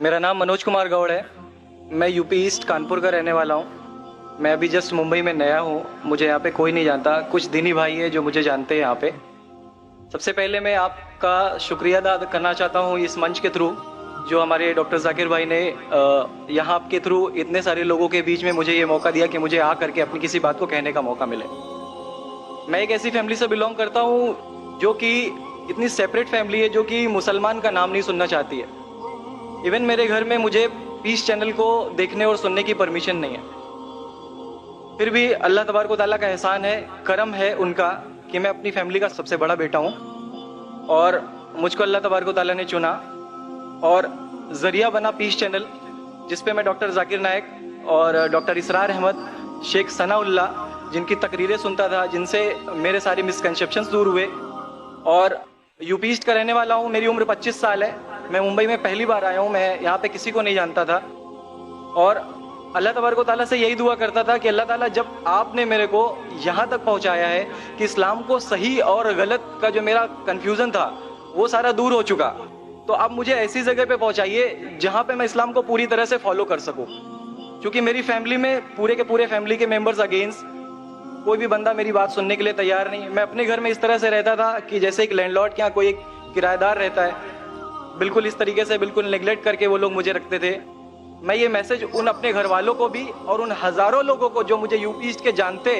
मेरा नाम मनोज कुमार गौड़ है। मैं यूपी ईस्ट कानपुर का रहने वाला हूँ। मैं अभी जस्ट मुंबई में नया हूँ। मुझे यहाँ पे कोई नहीं जानता, कुछ दीनी भाई है जो मुझे जानते हैं यहाँ पे। सबसे पहले मैं आपका शुक्रिया अदा करना चाहता हूँ इस मंच के थ्रू, जो हमारे डॉक्टर जाकिर भाई ने यहाँ के थ्रू इतने सारे लोगों के बीच में मुझे ये मौका दिया कि मुझे आ करके अपनी किसी बात को कहने का मौका मिले। मैं एक ऐसी फैमिली से बिलोंग करता हूँ जो कि इतनी सेपरेट फैमिली है, जो कि मुसलमान का नाम नहीं सुनना चाहती है। इवन मेरे घर में मुझे पीस चैनल को देखने और सुनने की परमिशन नहीं है। फिर भी अल्लाह तबारक व तआला का एहसान है, करम है उनका कि मैं अपनी फैमिली का सबसे बड़ा बेटा हूँ और मुझको अल्लाह तबारक व तआला ने चुना और ज़रिया बना पीस चैनल, जिसपे मैं डॉक्टर जाकिर नायक और डॉक्टर इसरार अहमद, शेख सनाउल्लाह, जिनकी तकरीरें सुनता था, जिनसे मेरे सारे मिसकंसेप्शंस दूर हुए। और यूपी ईस्ट का रहने वाला हूँ। मेरी उम्र 25 साल है। मैं मुंबई में पहली बार आया हूँ। मैं यहाँ पे किसी को नहीं जानता था और अल्लाह तबारक व तआला से यही दुआ करता था कि अल्लाह ताला, जब आपने मेरे को यहाँ तक पहुँचाया है कि इस्लाम को सही और गलत का जो मेरा कन्फ्यूज़न था वो सारा दूर हो चुका, तो अब मुझे ऐसी जगह पे पहुँचाइए जहाँ पे मैं इस्लाम को पूरी तरह से फॉलो कर सकूँ। क्योंकि मेरी फैमिली में पूरे के पूरे फैमिली के मेंबर्स अगेंस्ट, कोई भी बंदा मेरी बात सुनने के लिए तैयार नहीं। मैं अपने घर में इस तरह से रहता था कि जैसे एक लैंडलॉर्ड के यहाँ कोई एक किराएदार रहता है, बिल्कुल इस तरीके से बिल्कुल नेग्लेक्ट करके वो लोग मुझे रखते थे। मैं ये मैसेज उन अपने घर वालों को भी और उन हज़ारों लोगों को जो मुझे यूपी ईस्ट के जानते,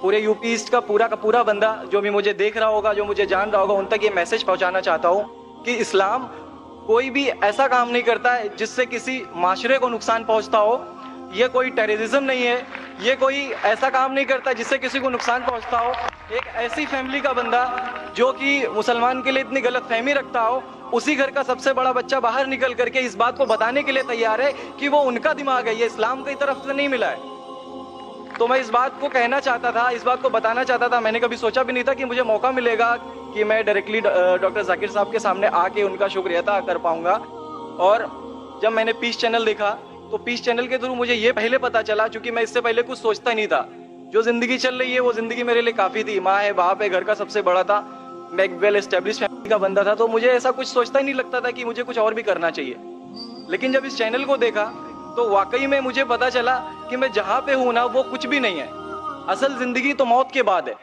पूरे यूपी ईस्ट का पूरा बंदा जो भी मुझे देख रहा होगा, जो मुझे जान रहा होगा, उन तक ये मैसेज पहुंचाना चाहता हूँ कि इस्लाम कोई भी ऐसा काम नहीं करता है जिससे किसी माशरे को नुकसान पहुँचता हो। ये कोई टेररिज्म नहीं है, ये कोई ऐसा काम नहीं करता जिससे किसी को नुकसान पहुंचता हो। एक ऐसी फैमिली का बंदा जो कि मुसलमान के लिए इतनी गलत फहमी रखता हो, उसी घर का सबसे बड़ा बच्चा बाहर निकल करके इस बात को बताने के लिए तैयार है कि वो उनका दिमाग है, ये इस्लाम की तरफ से नहीं मिला है। तो मैं इस बात को कहना चाहता था, इस बात को बताना चाहता था। मैंने कभी सोचा भी नहीं था कि मुझे मौका मिलेगा कि मैं डायरेक्टली डॉक्टर जाकिर साहब के सामने आके उनका शुक्रिया अदा कर पाऊंगा। और जब मैंने पीस चैनल देखा तो पीस चैनल के थ्रू मुझे ये पहले पता चला, क्योंकि मैं इससे पहले कुछ सोचता ही नहीं था। जो जिंदगी चल रही है वो जिंदगी मेरे लिए काफी थी। माँ है, बाप है, घर का सबसे बड़ा था, मैं एक वेल एस्टेब्लिश फैमिली का बंदा था, तो मुझे ऐसा कुछ सोचता ही नहीं लगता था कि मुझे कुछ और भी करना चाहिए। लेकिन जब इस चैनल को देखा तो वाकई में मुझे पता चला कि मैं जहाँ पे हूँ ना वो कुछ भी नहीं है। असल जिंदगी तो मौत के बाद है।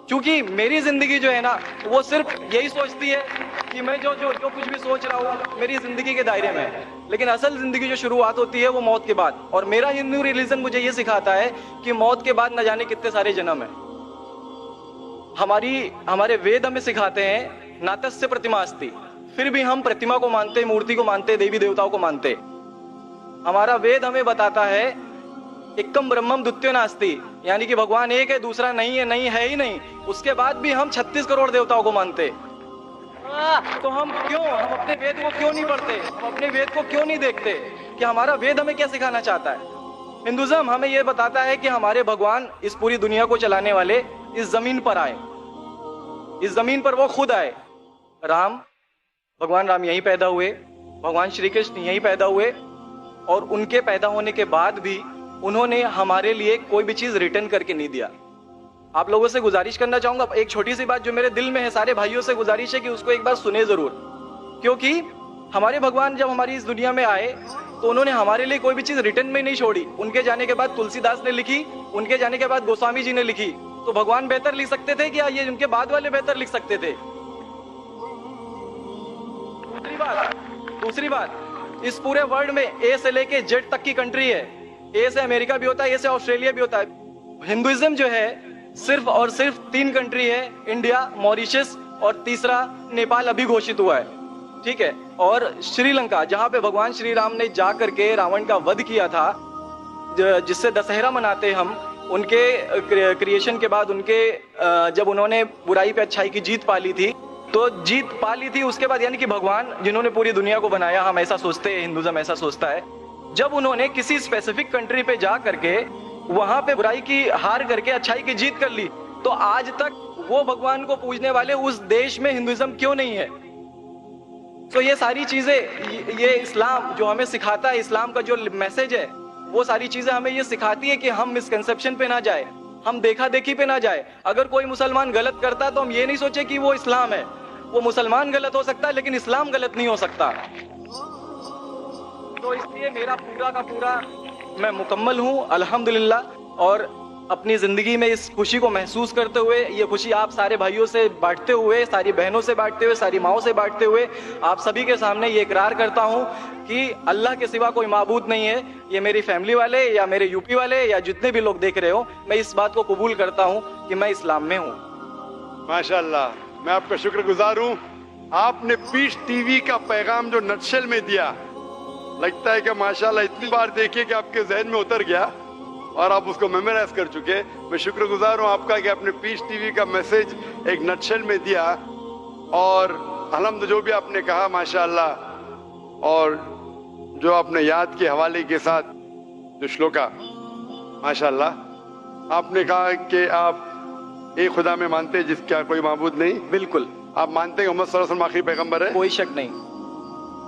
क्योंकि मेरी जिंदगी जो है ना वो सिर्फ यही सोचती है कि मैं जो कुछ भी सोच रहा हूँ मेरी जिंदगी के दायरे में है, लेकिन असल जिंदगी जो शुरुआत होती है वो मौत के बाद। और मेरा हिंदू रिलीजन मुझे ये सिखाता है कि मौत के बाद न जाने कितने सारे जन्म है। हमारे वेद हमें सिखाते हैं नातस्य प्रतिमा अस्ति, फिर भी हम प्रतिमा को मानते, मूर्ति को मानते, देवी देवताओं को मानते। हमारा वेद हमें बताता है एकम ब्रह्मम द्वितीयो नास्ति, यानी कि भगवान एक है, दूसरा नहीं है, नहीं है ही नहीं। उसके बाद भी हम 36 करोड़ देवताओं को मानते। तो हम अपने वेद को क्यों नहीं पढ़ते, हम अपने वेद को क्यों नहीं देखते कि हमारा वेद हमें क्या सिखाना चाहता है। हिंदुज़म हमें यह बताता है कि हमारे भगवान इस पूरी दुनिया को चलाने वाले इस जमीन पर आए, इस जमीन पर वो खुद आए। भगवान राम यहीं पैदा हुए, भगवान श्री कृष्ण यहीं पैदा हुए, और उनके पैदा होने के बाद भी उन्होंने हमारे लिए कोई भी चीज रिटर्न करके नहीं दिया। आप लोगों से गुजारिश करना चाहूंगा, एक छोटी सी बात जो मेरे दिल में है, सारे भाइयों से गुजारिश है कि उसको एक बार सुने जरूर। क्योंकि हमारे भगवान जब हमारी इस दुनिया में आए तो उन्होंने हमारे लिए कोई भी चीज रिटर्न में नहीं छोड़ी। उनके जाने के बाद तुलसीदास ने लिखी, उनके जाने के बाद गोस्वामी जी ने लिखी। तो भगवान बेहतर लिख सकते थे क्या ये उनके बाद वाले बेहतर लिख सकते थे? दूसरी बात, इस पूरे वर्ल्ड में ए से लेके जेड तक की कंट्री है। ए से अमेरिका भी होता है, ए से ऑस्ट्रेलिया भी होता है। हिंदुइज्म जो है सिर्फ और सिर्फ 3 कंट्री है, इंडिया, मॉरिशस और तीसरा नेपाल अभी घोषित हुआ है, ठीक है। और श्रीलंका, जहां पे भगवान श्री राम ने जा करके रावण का वध किया था, जिससे दशहरा मनाते हम। उनके क्रिएशन के बाद जब उन्होंने बुराई पे अच्छाई की जीत पा ली थी, तो जीत पा ली थी उसके बाद, यानी कि भगवान जिन्होंने पूरी दुनिया को बनाया, हम ऐसा सोचते हैं, हिंदुज़म ऐसा सोचता है, जब उन्होंने किसी स्पेसिफिक कंट्री पे जा करके वहां पे बुराई की हार करके अच्छाई की जीत कर ली, तो आज तक वो भगवान को पूजने वाले उस देश में हिंदुइज्म क्यों नहीं है? तो ये सारी चीजें, ये इस्लाम जो हमें सिखाता है, इस्लाम का जो मैसेज है, वो सारी चीजें हमें ये सिखाती है कि हम मिसकंसेप्शन पे ना जाए, हम देखा देखी पे ना जाए। अगर कोई मुसलमान गलत करता है तो हम ये नहीं सोचे कि वो इस्लाम है। वो मुसलमान गलत हो सकता है लेकिन इस्लाम गलत नहीं हो सकता। तो इसलिए मेरा पूरा का पूरा मैं मुकम्मल हूँ अल्हम्दुलिल्लाह। और अपनी ज़िंदगी में इस खुशी को महसूस करते हुए, ये खुशी आप सारे भाइयों से बांटते हुए, सारी बहनों से बांटते हुए, सारी माँओं से बांटते हुए, आप सभी के सामने ये इकरार करता हूँ कि अल्लाह के सिवा कोई माबूद नहीं है। ये मेरी फैमिली वाले या मेरे यूपी वाले या जितने भी लोग देख रहे हो, मैं इस बात को कबूल करता हूँ कि मैं इस्लाम में हूँ। माशाअल्लाह, मैं आपका शुक्रगुजार हूँ। आपने पीस टीवी का पैगाम जो नटशेल में दिया, लगता है कि माशाअल्लाह इतनी बार देखिए कि आपके जहन में उतर गया और आप उसको मेमोराइज कर चुके। मैं शुक्रगुजार हूँ आपका कि आपने पीस टीवी का मैसेज एक नटशेल में दिया। और अल्हम्दुलिल्लाह जो भी आपने कहा माशाअल्लाह, और जो आपने याद के हवाले के साथ जो श्लोका, माशाअल्लाह आपने कहा कि आप एक खुदा में मानते हैं जिसका कोई माबूद नहीं। बिल्कुल। आप मानते हैं मोहम्मद सल्लल्लाहु अलैहि वसल्लम आखिरी पैगंबर है? कोई शक नहीं।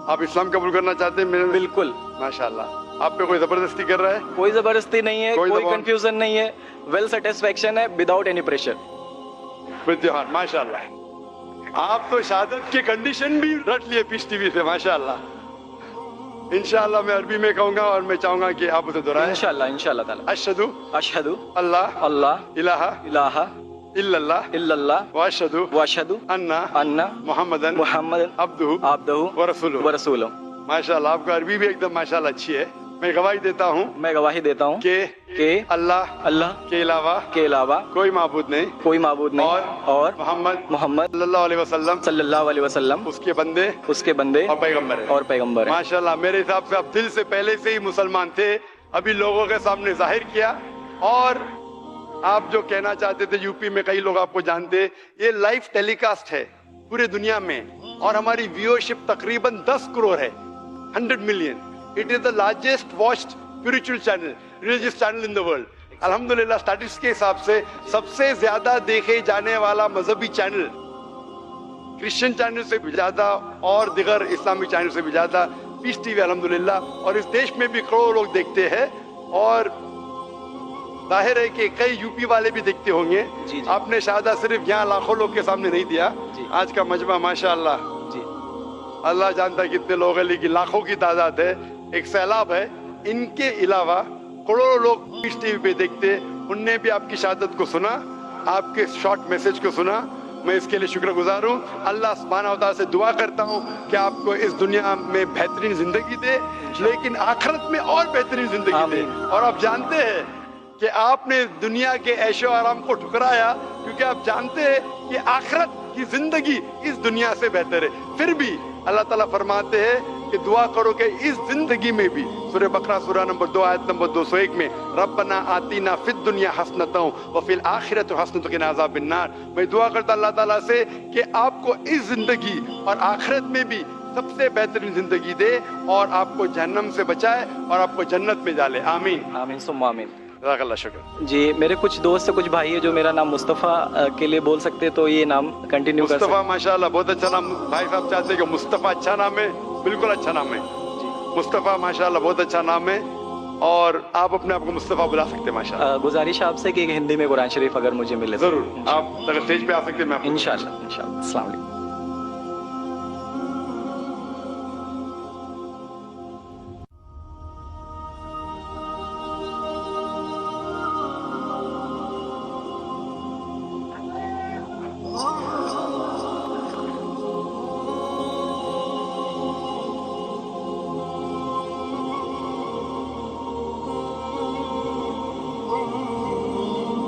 आप इस्लाम कबूल करना चाहते हैं? मेरे बिल्कुल। माशाअल्लाह। आप पे कोई जबरदस्ती कर रहा है? कोई जबरदस्ती नहीं है, कोई दबाव- कंफ्यूजन नहीं है, वेल सेटिस्फेक्शन है without any pressure. With your heart, माशाअल्लाह। आप तो शहादत के कंडीशन भी रट लिए पीस टीवी से, माशाअल्लाह। इंशाअल्लाह मैं अरबी में कहूंगा और मैं चाहूंगा कि आप उसे दोहराएं। इंशाअल्लाह इंशाअल्लाह ताला। अशहदु अशहदु अल्लाह अल्लाह इलाहा इलाहा इल्लल्लाह इल्लल्लाह व अशहदु व अशहदु अन्ना अन्ना मुहम्मदन मुहम्मदन अब्दुहु अब्दुहु व रसूलुहु। व रसूलुहु। माशाअल्लाह, आपका अरबी भी एकदम माशाअल्लाह अच्छी है। मैं गवाही देता हूँ मैं गवाही देता हूँ कि अल्लाह अल्लाह के अलावा के अलावा कोई माबूद नहीं कोई माबूद नहीं और मोहम्मद मोहम्मद सल्लल्लाहु अलैहि वसल्लम सल्लल्लाहु अलैहि वसल्लम उसके बंदे उसके बंदे और पैगंबर है। और पैगंबर है। माशाअल्लाह, मेरे हिसाब से आप दिल से पहले से ही मुसलमान थे, अभी लोगों के सामने जाहिर किया। और आप जो कहना चाहते थे, यूपी में कई लोग आपको जानते, ये लाइव टेलीकास्ट है पूरे दुनिया में और हमारी व्यूअरशिप तकरीबन 10 करोड़ है, 100 million. It is the largest watched spiritual channel, religious channel in the world. अल्हम्दुलिल्लाह स्टैटिस्टिक्स के हिसाब से सबसे ज्यादा देखे जाने वाला मजहबी चैनल, क्रिश्चियन चैनल से भी ज्यादा और दिगर इस्लामिक चैनल से भी ज्यादा पीस टीवी अल्हम्दुलिल्लाह। और इस देश में भी करोड़ों लोग देखते हैं और जाहिर है कि कई यूपी वाले भी देखते होंगे। जी। आपने शायद सिर्फ यहाँ लाखों लोग के सामने नहीं दिया, आज का मजमा माशाअल्लाह जी। अल्लाह जानता है कितने लोग हैं, लेकिन लाखों की तादाद है, एक सैलाब है। इनके अलावा करोड़ों लोग पीस टीवी पे देखते, उनने भी आपकी शहादत को सुना, आपके शॉर्ट मैसेज को सुना। मैं इसके लिए शुक्रगुजार हूँ। अल्लाह सुब्हानहू व तआला से दुआ करता हूँ कि आपको इस दुनिया में बेहतरीन जिंदगी दे, लेकिन आखिरत में और बेहतरीन जिंदगी दे। आमीन। और आप जानते हैं कि आपने दुनिया के ऐशो आराम को ठुकराया, क्योंकि आप जानते हैं कि आखिरत की जिंदगी इस दुनिया से बेहतर है। फिर भी अल्लाह ताला फरमाते हैं कि दुआ करो कि इस जिंदगी में भी, सूरह बकरा सूरह नंबर 2 आयत नंबर 201 में, रब्बना आतीना फिद दुनिया हसनतों व फिल आखिरत हसनतों के नाज़ाबिन नार। मैं दुआ करता अल्लाह ताला से कि आपको इस जिंदगी और आखिरत में भी सबसे बेहतरीन जिंदगी दे और आपको जहन्नम से बचाए और आपको जन्नत में डाले। आमीन आमीन सुम्मा आमीन। जज़ाकल्लाह शुक्र। जी, मेरे कुछ दोस्त कुछ भाई है जो मेरा नाम मुस्तफ़ा के लिए बोल सकते, तो ये नाम कंटिन्यू कर सकते। मुस्तफ़ा माशाअल्लाह बहुत अच्छा नाम। भाई साहब चाहते हैं कि मुस्तफ़ा अच्छा नाम है, बिल्कुल अच्छा नाम है। मुस्तफ़ा माशाअल्लाह बहुत अच्छा नाम है और आप अपने आप को मुस्तफ़ा बुला सकते हैं माशाअल्लाह। गुजारिश आपसे कि हिंदी में कुरान शरीफ अगर मुझे मिले। जरूर, आप अगर स्टेज पे आ सकते हैं मैं आपको- इंशाअल्लाह इंशाअल्लाह। अस्सलाम वालेकुम।